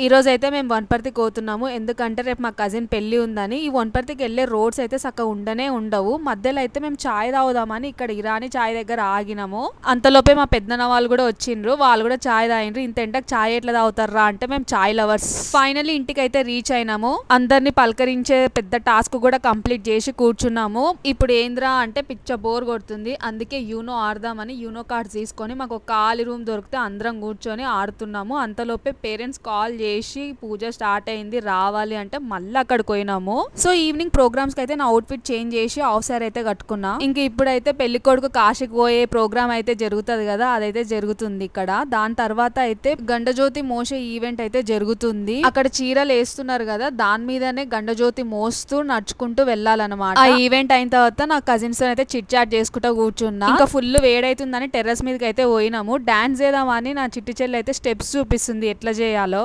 ఈ రోజు అయితే మేము వనపర్తికి పోతున్నాము. ఎందుకంటే రేపు మా కజిన్ పెళ్లి ఉందని. ఈ వనపర్తికి వెళ్ళే రోడ్స్ అయితే చక్కగా ఉండనే ఉండవు. మధ్యలో అయితే మేము చాయ్ తాగుదామని ఇక్కడ ఇరానీ చాయ్ దగ్గర ఆగినాము. అంతలోపే మా పెద్దన్న వాళ్ళు కూడా వచ్చిండ్రు. వాళ్ళు కూడా చాయ్ తాగిండ్రు. ఇంత ఎండకు చాయ్ ఎట్లా తాగుతారా అంటే మేము చాయ్ లవర్స్. ఫైనల్లీ ఇంటికి అయితే రీచ్ అయినాము. అందరినీ పలకరించే పెద్ద టాస్క్ కూడా కంప్లీట్ చేసి కూర్చున్నాము. ఇప్పుడు ఏంద్రా అంటే పిచ్చ బోర్ కొడుతుంది. అందుకే యూనో ఆడదామని యూనో కార్డ్స్ తీసుకొని మాకు ఒక ఖాళీ రూమ్ దొరికితే అందరం కూర్చొని ఆడుతున్నాము. అంతలోపే పేరెంట్స్ కాల్ చేసి పూజ స్టార్ట్ అయింది రావాలి అంటే మళ్ళీ అక్కడికి పోయినాము. సో ఈవినింగ్ ప్రోగ్రామ్స్ కి అయితే నా అవుట్ ఫిట్ చేంజ్ చేసి ఆఫ్ సారీ అయితే కట్టుకున్నా. ఇంక ఇప్పుడైతే పెళ్లి కొడుకు కాశీకి పోయే ప్రోగ్రామ్ అయితే జరుగుతుంది కదా, అదైతే జరుగుతుంది ఇక్కడ. దాని తర్వాత అయితే గండజ్యోతి మోసే ఈవెంట్ అయితే జరుగుతుంది. అక్కడ చీరలు వేస్తున్నారు కదా, దాని మీదనే గండజ్యోతి మోస్తూ నడుచుకుంటూ వెళ్ళాలన్నమాట. ఆ ఈవెంట్ అయిన తర్వాత నా కజిన్స్ అయితే చిట్ చాట్ చేసుకుంటూ కూర్చున్నా. ఇంకా ఫుల్ వేడైతుందని టెర్రస్ మీదకి అయితే పోయినాము. డాన్స్ చేద్దామని నా చిట్టి చెల్లి అయితే స్టెప్స్ చూపిస్తుంది ఎట్లా చేయాలో.